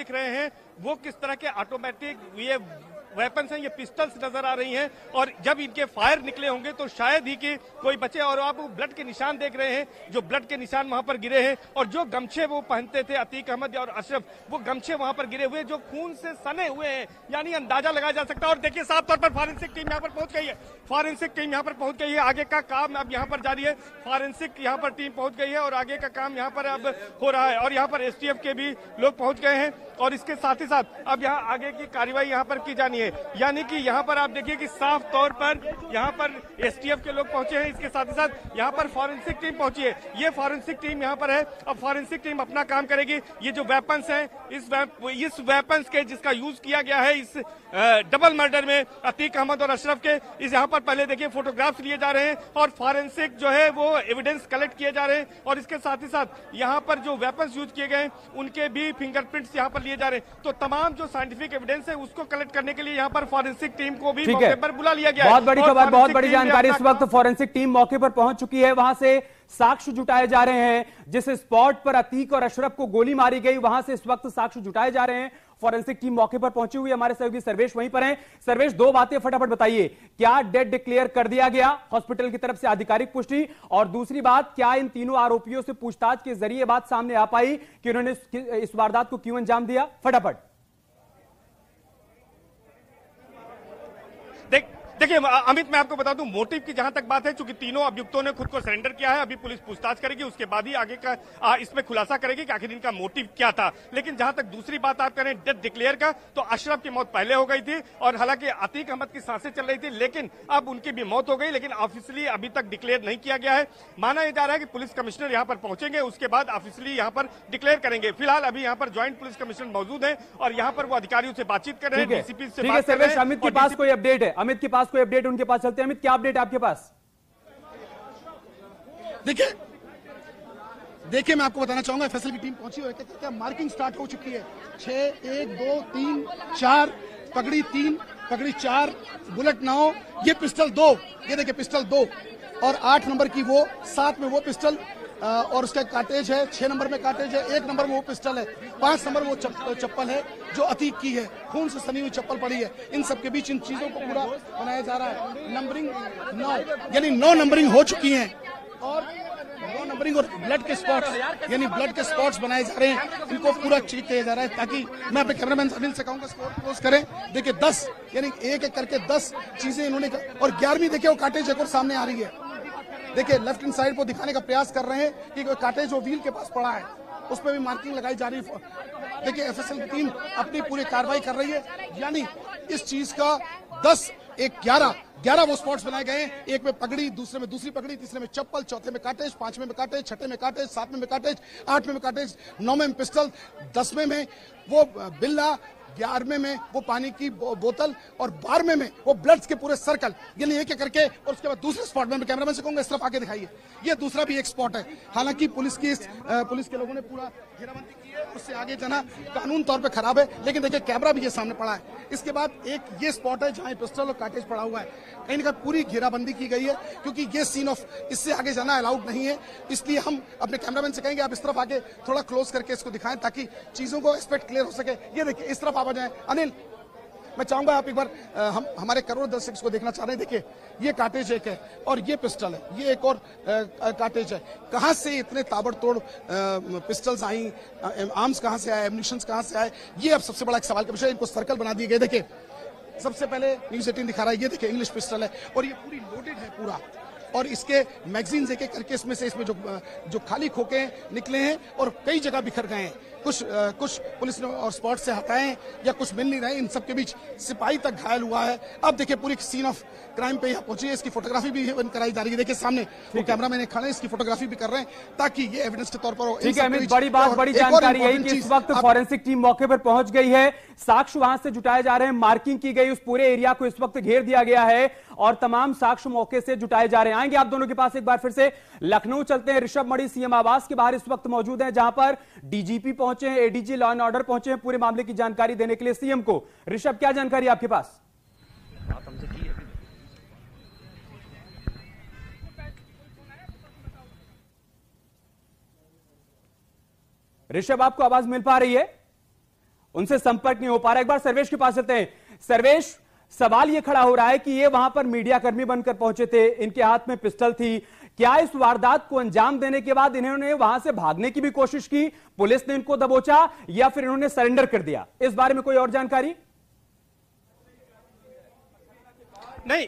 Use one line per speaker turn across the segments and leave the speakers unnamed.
दिख रहे हैं वो किस तरह के ऑटोमेटिक ये वेपन्स हैं, ये पिस्टल्स नजर आ रही हैं और जब इनके फायर निकले होंगे तो शायद ही कि कोई बचे। और आप वो ब्लड के निशान देख रहे हैं, जो ब्लड के निशान वहां पर गिरे हैं और जो गमछे वो पहनते थे अतीक अहमद और अशरफ, वो गमछे वहां पर गिरे हुए जो खून से सने हुए हैं, यानी अंदाजा लगाया जा सकता है। और देखिए साफ तौर पर फॉरेंसिक टीम यहाँ पर पहुंच गई है, फॉरेंसिक टीम यहाँ पर पहुंच गई है, आगे का काम अब यहाँ पर जारी है। फॉरेंसिक यहाँ पर टीम पहुंच गई है और आगे का काम यहाँ पर अब हो रहा है और यहाँ पर एसटीएफ के भी लोग पहुंच गए हैं और इसके साथ ही साथ अब यहाँ आगे की कार्रवाई यहाँ पर की जानी है। यानी कि यहाँ पर आप देखिए कि साफ तौर पर यहाँ पर एसटीएफ के लोग पहुंचे हैं, इसके साथ ही साथ यहाँ पर फॉरेंसिक टीम पहुंची है। ये फॉरेंसिक टीम यहाँ पर है, अब फॉरेंसिक टीम अपना काम करेगी। ये जो वेपन्स हैं, इस वेपन्स के जिसका यूज किया गया है इस डबल मर्डर में अतीक अहमद और अशरफ के, इस यहाँ पर पहले देखिए फोटोग्राफ्स लिए जा रहे हैं और फॉरेंसिक जो है वो एविडेंस कलेक्ट किए जा रहे हैं और इसके साथ ही साथ यहाँ पर जो वेपन्स यूज किए गए उनके भी फिंगरप्रिंट्स यहाँ पर लिए जा रहे हैं। तो तमाम जो साइंटिफिक एविडेंस है उसको कलेक्ट करने के लिए यहाँ पर फॉरेंसिक टीम को भी मौके पर बुला लिया गया है।
बहुत बड़ी खबर, बहुत बड़ी जानकारी। इस वक्त फॉरेंसिक टीम मौके पर पहुंच चुकी है, वहां से साक्ष्य जुटाए जा रहे हैं। जिस स्पॉट पर अतीक और अशरफ को गोली मारी गई वहां से इस वक्त साक्ष्य जुटाए जा रहे हैं। फॉरेंसिक टीम मौके पर पहुंची हुई है, हमारे सहयोगी सर्वेश वहीं पर हैं। सर्वेश, दो बातें फटाफट बताइए, क्या डेड डिक्लेयर कर दिया गया हॉस्पिटल की तरफ से आधिकारिक पुष्टि, और दूसरी बात, क्या इन तीनों आरोपियों से पूछताछ के जरिए बात सामने आ पाई कि उन्होंने इस वारदात को क्यों अंजाम दिया? फटाफट
देखिए अमित, मैं आपको बता दूं मोटिव की जहां तक बात है, चूंकि तीनों अभियुक्तों ने खुद को सरेंडर किया है, अभी पुलिस पूछताछ करेगी, उसके बाद ही आगे का इसमें खुलासा करेगी कि आखिर इनका मोटिव क्या था। लेकिन जहां तक दूसरी बात आप करें डेथ डिक्लेयर का, तो अशरफ की मौत पहले हो गई थी और हालांकि अतीक अहमद की सांसें चल रही थी, लेकिन अब उनकी भी मौत हो गई, लेकिन ऑफिशियली अभी तक डिक्लेयर नहीं किया गया है। माना यह जा रहा है कि पुलिस कमिश्नर यहाँ पर पहुंचेंगे, उसके बाद ऑफिशियली यहाँ पर डिक्लेयर करेंगे। फिलहाल अभी यहाँ पर ज्वाइंट पुलिस कमिश्नर मौजूद है और यहाँ पर वो अधिकारियों से बातचीत कर रहे हैं, डीसीपी से बात कर रहे हैं।
अमित के पास कोई अपडेट है? अमित के पास कोई अपडेट? उनके पास चलते हैं। अमित, क्या अपडेट है आपके पास?
देखिए मैं आपको बताना चाहूंगा, एफएसएल की टीम पहुंची हुई है, मार्किंग स्टार्ट हो चुकी है। 6, 1, 2, 3, 4, पगड़ी 3, पगड़ी 4, बुलेट 9, ये पिस्टल 2, ये देखिए पिस्टल 2 और 8 नंबर की वो, 7 में वो पिस्टल और उसका काटेज है, 6 नंबर में काटेज है, 1 नंबर में वो पिस्टल है, 5 नंबर में वो चप्पल है जो अतीक की है, खून से सनी हुई चप्पल पड़ी है। इन सब के बीच इन चीजों को पूरा बनाया जा रहा है। नंबरिंग 9, यानी 9 नंबरिंग हो चुकी है और 9 नंबरिंग और ब्लड के स्पॉट्स, यानी ब्लड के स्पॉट्स बनाए जा रहे हैं। इनको पूरा चेक किया जा रहा है ताकि मैं अपने कैमरामैन अनिल से कहूंगा स्कोर क्लोज करें। देखिए 10, यानी एक एक करके 10 चीजें इन्होंने, और 11वीं देखिए वो काटेज एक और सामने आ रही है। देखिए लेफ्ट हैंड साइड को दिखाने का प्रयास कर रहे हैं कि काटेज जो व्हील के पास पड़ा है उस पर भी मार्किंग लगाई जा रही है। देखिए एफएसएल की टीम अपनी पूरी कार्रवाई कर रही है, यानी इस चीज का 10, 1, 11 वो स्पॉट्स बनाए गए हैं। एक में पगड़ी, दूसरे में दूसरी पगड़ी, तीसरे में चप्पल, चौथे में काटेज, 5वें में काटेज, 6ठे में काटेज, 7वें में काटेज, 8वें में काटेज, 9वें में पिस्टल, 10वें में वो बिल्ला, 11वें में वो पानी की बोतल और 12वें में वो ब्लड्स के पूरे सर्कल, यानी एक एक करके। और उसके बाद दूसरे स्पॉट में मैं कैमरामैन से कहूंगा इस तरफ आके दिखाइए, ये दूसरा भी एक स्पॉट है। हालांकि पुलिस के लोगों ने पूरा घेराबंदी की है, उससे आगे जाना कानून तौर पे खराब है, लेकिन देखिए कैमरा भी ये सामने पड़ा है। इसके बाद एक ये स्पॉट है जहां पिस्टल और काटेज पड़ा हुआ है, कहीं ना कहीं पूरी घेराबंदी की गई है क्योंकि ये सीन ऑफ, इससे आगे जाना अलाउड नहीं है। इसलिए हम अपने कैमरामैन से कहेंगे आप इस तरफ आके थोड़ा क्लोज करके इसको दिखाएं ताकि चीजों को एस्पेक्ट क्लियर हो सके। ये देखिए इस तरफ आ जाए अनिल, मैं चाहूंगा आप एक बार, हम हमारे करोड़ दर्शक को देखना चाह रहे हैं। देखिए ये काटेज एक है और ये पिस्टल है, ये एक और काटेज है। कहां से इतने ताबड़तोड़ पिस्टल्स आई, आर्म्स कहां से आए, एम्युनिशंस कहां से आए, ये अब सबसे बड़ा एक सवाल का विषय। इनको सर्कल बना दिए गए। देखिए सबसे पहले न्यूज़ 18 दिखा रहा है, ये देखिए इंग्लिश पिस्टल है और ये पूरी लोडेड है पूरा, और इसके मैगजीन्स एक एक करके इसमें जो खाली खोके निकले हैं और कई जगह बिखर गए हैं। कुछ पुलिस ने और स्पॉट से हटाए या कुछ मिल नहीं रहे, इन सब के बीच सिपाही तक घायल हुआ है। अब देखिए पूरी सीन ऑफ क्राइम पे यहाँ पहुंची है, इसकी फोटोग्राफी भी कराई जा रही है। देखिए सामने वो कैमरामैन खड़े हैं, इसकी फोटोग्राफी भी कर रहे हैं ताकि ये एविडेंस के तौर पर।
ठीक है अमित, बड़ी बात, बड़ी जानकारी है कि इस वक्त फॉरेंसिक टीम मौके पर पहुंच गई है, साक्ष्य वहां से जुटाए जा रहे हैं, मार्किंग की गई, उस पूरे एरिया को इस वक्त घेर दिया गया है और तमाम साक्ष्य मौके से जुटाए जा रहे हैं। आएंगे आप दोनों के पास एक बार फिर से। लखनऊ चलते हैं, ऋषभ मणि सीएम आवास के बाहर इस वक्त मौजूद हैं, जहां पर डीजीपी पहुंचे हैं, एडीजी लॉ एंड ऑर्डर पहुंचे हैं पूरे मामले की जानकारी देने के लिए सीएम को। ऋषभ, क्या जानकारी आपके पास? ऋषभ, आपको आवाज मिल पा रही है? उनसे संपर्क नहीं हो पा रहा। एक बार सर्वेश के पास चलते हैं। सर्वेश, सवाल यह खड़ा हो रहा है कि ये वहां पर मीडिया कर्मी बनकर पहुंचे थे, इनके हाथ में पिस्टल थी, क्या इस वारदात को अंजाम देने के बाद इन्होंने वहां से भागने की भी कोशिश की, पुलिस ने इनको दबोचा, या फिर इन्होंने सरेंडर कर दिया? इस बारे में कोई और जानकारी?
नहीं,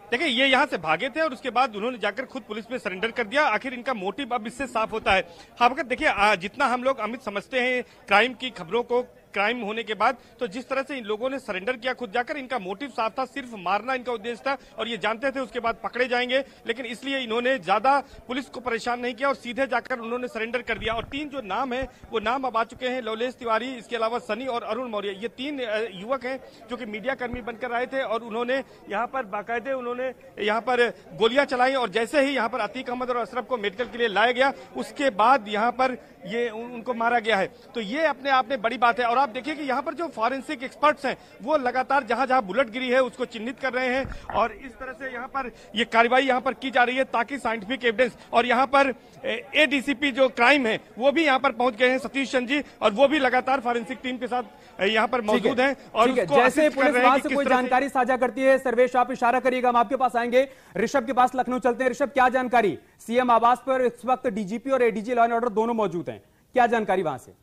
देखिए ये यहां से भागे थे और उसके बाद उन्होंने जाकर खुद पुलिस में सरेंडर कर दिया। आखिर इनका मोटिव अब इससे साफ होता है। हाँ, अगर देखिए जितना हम लोग अमित समझते हैं क्राइम की खबरों को, क्राइम होने के बाद, तो जिस तरह से इन लोगों ने सरेंडर किया खुद जाकर, इनका मोटिव साफ था, सिर्फ मारना इनका उद्देश्य था और ये जानते थे उसके बाद पकड़े जाएंगे, लेकिन इसलिए इन्होंने ज्यादा पुलिस को परेशान नहीं किया और सीधे जाकर उन्होंने सरेंडर कर दिया। और 3 जो नाम है वो नाम अब आ चुके हैं, लवलेश तिवारी, इसके अलावा सनी और अरुण मौर्य। ये 3 युवक हैं जो कि मीडिया कर्मी बनकर आए थे और उन्होंने यहाँ पर बाकायदे उन्होंने यहाँ पर गोलियां चलाई और जैसे ही यहाँ पर अतीक अहमद और अशरफ को मेडिकल के लिए लाया गया उसके बाद यहाँ पर ये उनको मारा गया है। तो ये अपने आप में बड़ी बात है। और आप देखिए कि यहाँ पर जो फॉरेंसिक एक्सपर्ट्स हैं वो लगातार जहां जहां बुलेट गिरी है उसको चिन्हित कर रहे हैं और इस तरह से यहाँ पर ये कार्रवाई यहाँ पर की जा रही है ताकि साइंटिफिक एविडेंस, और यहाँ पर एडीसीपी जो क्राइम है वो भी यहाँ पर पहुंच गए हैं, सतीश चंद जी, और वो भी लगातार फॉरेंसिक टीम के साथ यहाँ पर मौजूद हैं। और
जैसे पुलिस वहां से कोई जानकारी साझा करती है, सर्वेश आप इशारा करिएगा, हम आपके पास आएंगे। ऋषभ के पास लखनऊ चलते हैं। ऋषभ, क्या जानकारी? सीएम आवास पर इस वक्त डीजीपी और एडीजी लॉ एंड ऑर्डर दोनों मौजूद हैं, क्या जानकारी वहां से?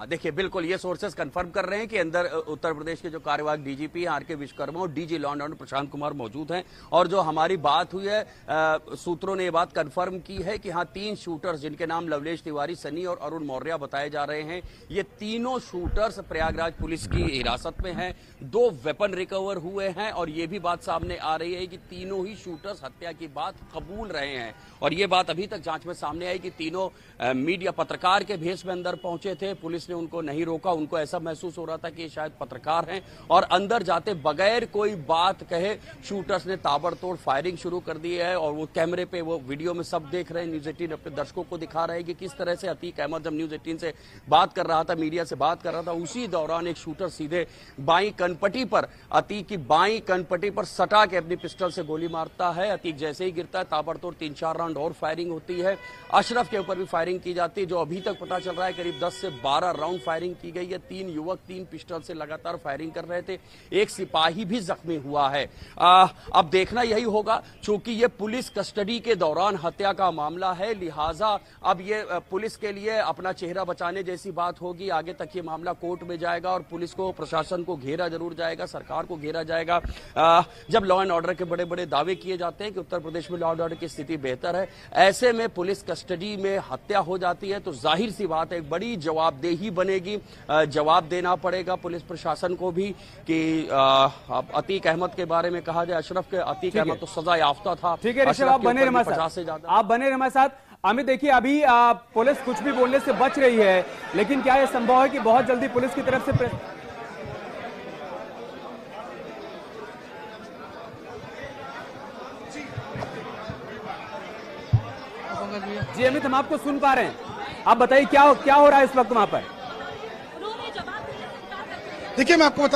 देखिए बिल्कुल ये सोर्सेस कंफर्म कर रहे हैं कि अंदर उत्तर प्रदेश के जो कार्यवाहक डीजीपी आर.के. विश्वकर्मा और DG law and order Prashant Kumar मौजूद हैं। और जो हमारी बात हुई है, सूत्रों ने ये बात कंफर्म की है कि हाँ 3 शूटर्स जिनके नाम लवलेश तिवारी, सनी और अरुण मौर्य बताए जा रहे हैं, ये तीनों शूटर्स प्रयागराज पुलिस की हिरासत में हैं। 2 वेपन रिकवर हुए हैं और ये भी बात सामने आ रही है कि तीनों ही शूटर्स हत्या की बात कबूल रहे हैं। और ये बात अभी तक जांच में सामने आई कि तीनों मीडिया पत्रकार के भेष में अंदर पहुंचे थे, पुलिस ने उनको नहीं रोका, उनको ऐसा महसूस हो रहा था कि ये शायद पत्रकार हैं, और अंदर जाते बगैर कोई बात कहे शूटर्स ने ताबड़तोड़ फायरिंग शुरू कर दी है। और वो कैमरे पे, वो वीडियो में सब देख रहे हैं, न्यूज 18 अपने दर्शकों को दिखा रहे हैं कि किस तरह से अतीक अहमद जब न्यूज 18 से बात कर रहा था, मीडिया से बात कर रहा था, उसी दौरान एक शूटर सीधे बाई कनपट्टी पर, अतीक की बाई कनपट्टी पर सटा के अपनी पिस्टल से गोली मारता है। अतीक जैसे ही गिरता है ताबड़तोड़ 3-4 राउंड और फायरिंग होती है। अशरफ के ऊपर भी फायरिंग की जाती है, जो अभी तक पता चल रहा है करीब 10 से 12 राउंड फायरिंग की गई है। 3 युवक 3 पिस्टल से लगातार फायरिंग कर रहे थे। एक सिपाही भी जख्मी हुआ है। अब देखना यही होगा, चूंकि ये पुलिस कस्टडी के दौरान हत्या का मामला है, लिहाजा अब ये पुलिस के लिए अपना चेहरा बचाने जैसी बात होगी। आगे तक ये मामला कोर्ट में जाएगा और पुलिस को, प्रशासन को घेरा जरूर जाएगा, सरकार को घेरा जाएगा। जब लॉ एंड ऑर्डर के बड़े बड़े दावे किए जाते हैं कि उत्तर प्रदेश में लॉ एंड ऑर्डर की स्थिति बेहतर है, ऐसे में पुलिस कस्टडी में हत्या हो जाती है तो जाहिर सी बात है एक बड़ी जवाबदेही बनेगी। जवाब देना पड़ेगा पुलिस प्रशासन को भी कि अतीक अहमद के बारे में कहा जाए, अशरफ के, अतीक अहमद तो सजा याफ्ता था।
ठीक है ऋषभ, आप बने रहे 50 से ज्यादा, आप बने रहे हमारे साथ। अमित, देखिए अभी पुलिस कुछ भी बोलने से बच रही है, लेकिन क्या यह संभव है कि बहुत जल्दी पुलिस की तरफ से जी अमित, हम आपको सुन पा रहे हैं, आप बताइए क्या हो रहा है इस वक्त वहां पर?
देखिए मैं आपको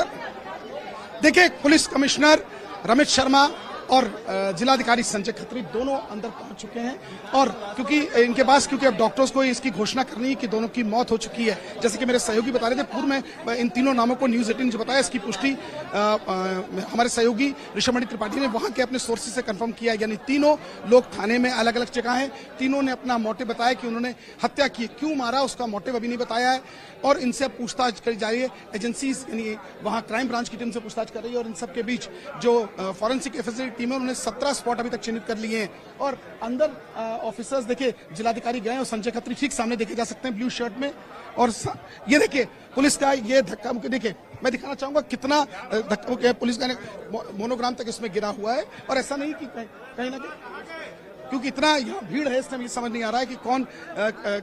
देखिए पुलिस कमिश्नर रमेश शर्मा और जिलाधिकारी संजय खत्री दोनों अंदर पहुंच चुके हैं। और क्योंकि इनके पास, क्योंकि अब डॉक्टर्स को इसकी घोषणा करनी है कि दोनों की मौत हो चुकी है, जैसे कि मेरे सहयोगी बता रहे थे, पूर्व में इन तीनों नामों को न्यूज 18 जो बताया, इसकी पुष्टि हमारे सहयोगी ऋषभमणि त्रिपाठी ने वहां के अपने सोर्सेज से कंफर्म किया। यानी तीनों लोग थाने में अलग अलग जगह हैं, तीनों ने अपना मोटिव बताया कि उन्होंने हत्या की, क्यों मारा उसका मोटिव अभी नहीं बताया है और इनसे पूछताछ करी जा रही है। एजेंसीज यानी वहां क्राइम ब्रांच की टीम से पूछताछ कर रही है और इन सबके बीच जो फॉरेंसिक एफएसएल टीम है उन्होंने 17 स्पॉट अभी तक चिन्हित कर लिए हैं। और अंदर ऑफिसर्स देखिए, जिलाधिकारी गए और संजय खत्री ठीक सामने देखे जा सकते हैं ब्लू शर्ट में। और ये देखिए पुलिस का ये धक्का मुक्की, देखिए मैं दिखाना चाहूंगा कितना धक्का मुक्की है। पुलिस का मोनोग्राम तक इसमें गिरा हुआ है और ऐसा नहीं कि कहीं ना कहीं, क्योंकि इतना यहाँ भीड़ है इसमें समझ नहीं आ रहा है कि कौन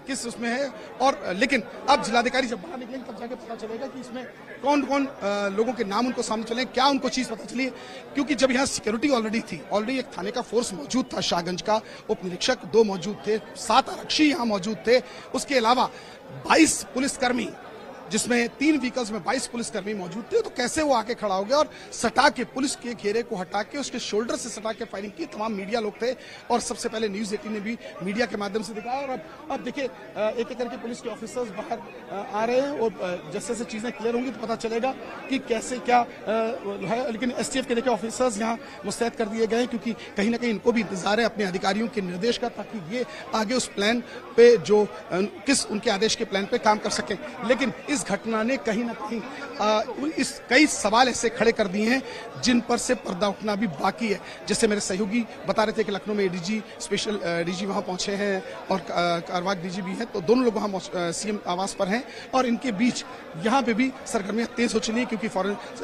किस उसमें है। और लेकिन अब जिलाधिकारी जब बाहर निकलेंगे तब जाके पता चलेगा कि इसमें कौन कौन लोगों के नाम उनको सामने चले, क्या उनको चीज पता चली है। क्योंकि जब यहाँ सिक्योरिटी ऑलरेडी थी, ऑलरेडी एक थाने का फोर्स मौजूद था, शाहगंज का उप निरीक्षक 2 मौजूद थे, 7 आरक्षी यहाँ मौजूद थे, उसके अलावा 22 पुलिसकर्मी जिसमें 3 व्हीकल्स में 22 पुलिसकर्मी मौजूद थे, तो कैसे वो आके खड़ा हो गया और सटा के पुलिस के घेरे को हटा के उसके शोल्डर से सटा के फायरिंग की। तमाम मीडिया लोग थे और सबसे पहले न्यूज 18 ने भी मीडिया के माध्यम से दिखाया। और अब देखिए एक एक करके पुलिस के ऑफिसर्स बाहर आ रहे हैं और जैसे जैसे चीजें क्लियर होंगी तो पता चलेगा कि कैसे क्या है। लेकिन एसटीएफ के देखिए ऑफिसर्स यहाँ मुस्तैद कर दिए गए, क्योंकि कहीं ना कहीं इनको भी इंतजार है अपने अधिकारियों के निर्देश का, ताकि ये आगे उस प्लान पे जो किस उनके आदेश के प्लान पे काम कर सकें। लेकिन इस घटना ने कहीं ना कहीं इस कई सवाल ऐसे खड़े कर दिए हैं जिन पर से पर्दा उठना भी बाकी है। जैसे मेरे सहयोगी बता रहे थे कि लखनऊ में एडीजी स्पेशल डीजी वहां पहुंचे हैं और कारवाग डीजी भी हैं, तो दोनों लोग वहां सीएम आवास पर हैं और इनके बीच यहां पे भी सरगर्मियां तेज हो चली हैं, क्योंकि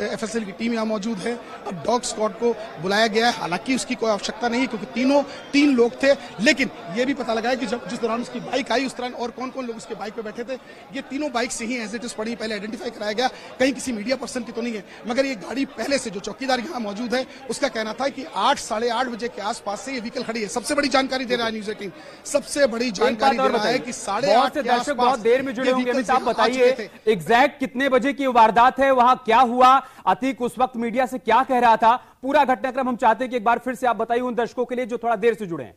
एफएसएल की टीम यहां मौजूद है। अब डॉग स्क्वाड को बुलाया गया है, हालांकि उसकी कोई आवश्यकता नहीं, क्योंकि तीन लोग थे। लेकिन यह भी पता लगा है कि जब जिस दौरान उसकी बाइक आई उस दौरान और कौन कौन लोग उसके बाइक पे बैठे थे, ये तीनों बाइक से ही एज इट इज पड़ी, पहले आइडेंटिफाई कराया गया, कहीं किसी मीडिया पर्सन की तो नहीं है। मगर ये गाड़ी पहले से जो चौकीदार यहां मौजूद है उसका कहना था कि 8 साढ़े 8 बजे के आसपास से ये व्हीकल खड़ी है। सबसे बड़ी जानकारी दे रहा है न्यूज 18, सबसे बड़ी जानकारी दे रहा है कि 8:30 के आसपास
बहुत देर में जुड़े होंगे। अमित, आप बताइए एग्जैक्ट कितने बजे की वारदात है, वहां क्या हुआ, अतीक उस वक्त मीडिया से क्या कह रहा था, पूरा घटनाक्रम हम चाहते हैं कि एक बार फिर से आप बताइए उन दर्शकों के लिए जो थोड़ा देर से जुड़े हैं।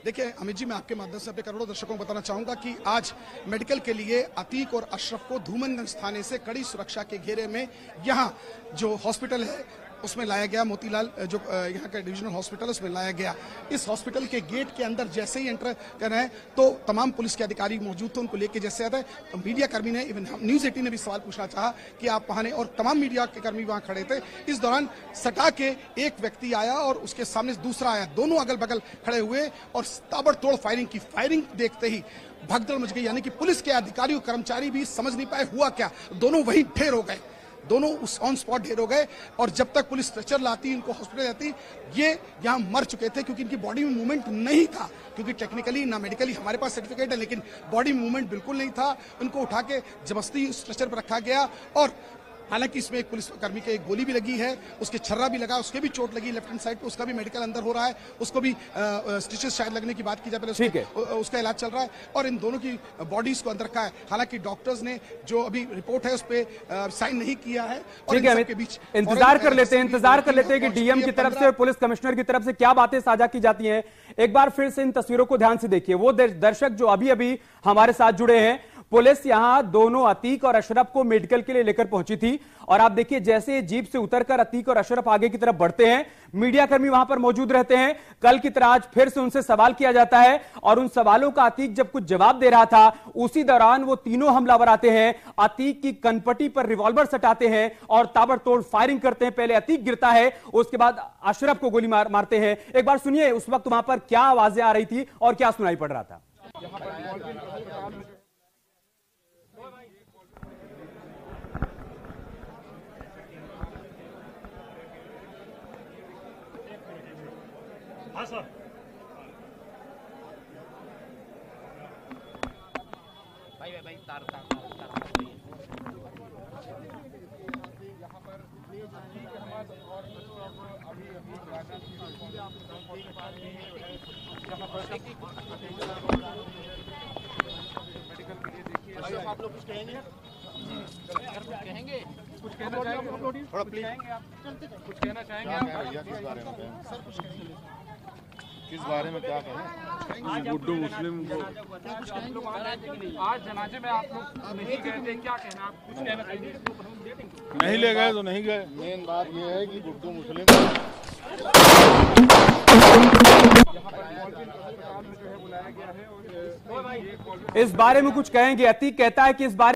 देखिए अमित जी, मैं आपके माध्यम से अपने करोड़ों दर्शकों को बताना चाहूंगा कि आज मेडिकल के लिए अतीक और अशरफ को धूमनगंज थाने से कड़ी सुरक्षा के घेरे में यहां जो हॉस्पिटल है उसमें लाया गया। मोतीलाल जो यहाँ का डिविजनल हॉस्पिटल उसमें लाया गया। इस हॉस्पिटल के गेट के अंदर जैसे ही एंटर कर रहे हैं तो तमाम पुलिस के अधिकारी मौजूद थे, उनको लेके जैसे आता है तो मीडिया कर्मी ने, इवन न्यूज 18 ने भी सवाल पूछना चाहा कि आप वहां ने, और तमाम मीडिया के कर्मी वहां खड़े थे। इस दौरान सटा के एक व्यक्ति आया और उसके सामने दूसरा आया, दोनों अगल बगल खड़े हुए और ताबड़तोड़ फायरिंग की। फायरिंग देखते ही भगदड़ मच गई, यानी कि पुलिस के अधिकारी और कर्मचारी भी समझ नहीं पाए हुआ क्या, दोनों वहीं ढेर हो गए, दोनों उस ऑन स्पॉट ढेर हो गए। और जब तक पुलिस स्ट्रेचर लाती, इनको हॉस्पिटल लाती, ये यहाँ मर चुके थे, क्योंकि इनकी बॉडी में मूवमेंट नहीं था, क्योंकि टेक्निकली ना मेडिकली हमारे पास सर्टिफिकेट है, लेकिन बॉडी मूवमेंट बिल्कुल नहीं था। उनको उठा के जबरदस्ती स्ट्रेचर पर रखा गया और हालांकि इसमें एक पुलिसकर्मी के एक गोली भी लगी है, उसके छर्रा भी लगा, उसके भी चोट लगी लेफ्ट हैंड साइड पे, उसका भी मेडिकल अंदर हो रहा है, उसको भी स्टिचेस शायद लगने की बात की जाए पहले, उसका इलाज चल रहा है और इन दोनों की बॉडीज को अंदर रखा है। हालांकि डॉक्टर्स ने जो अभी रिपोर्ट है उस पर साइन नहीं किया है। और
के बीच इंतजार कर लेते हैं कि डीएम की तरफ से और पुलिस कमिश्नर की तरफ से क्या बातें साझा की जाती हैं। एक बार फिर से इन तस्वीरों को ध्यान से देखिए। वो दर्शक जो अभी अभी हमारे साथ जुड़े हैं, पुलिस यहां दोनों अतीक और अशरफ को मेडिकल के लिए लेकर पहुंची थी और आप देखिए जैसे जीप से उतरकर अतीक और अशरफ आगे की तरफ बढ़ते हैं, मीडिया कर्मी वहां पर मौजूद रहते हैं। कल की तरह आज फिर से उनसे सवाल किया जाता है और उन सवालों का अतीक जब कुछ जवाब दे रहा था, उसी दौरान वो तीनों हमलावर आते हैं, अतीक की कनपटी पर रिवॉल्वर सटाते हैं और ताबड़तोड़ फायरिंग करते हैं। पहले अतीक गिरता है, उसके बाद अशरफ को गोली मारते हैं। एक बार सुनिए उस वक्त वहां पर क्या आवाजें आ रही थी और क्या सुनाई पड़ रहा था।
हाँ सर, भाई तार आप लोग कुछ कहेंगे? कुछ कहना चाहेंगे? थोड़ा प्लीज कुछ कहना चाहेंगे आप? किस बारे में कहें? सर कुछ कहेंगे? किस बारे में क्या कहें? गुड्डू मुस्लिम को आज जनाजे में आप लोग नहीं गए थे, क्या कहना? आप कुछ कहना चाहिए? नहीं ले गए तो नहीं गए। मेन बात यह है कि गुड्डू मुस्लिम
इस बारे में कुछ कहेंगे? अतीक कहता है कि इस बारे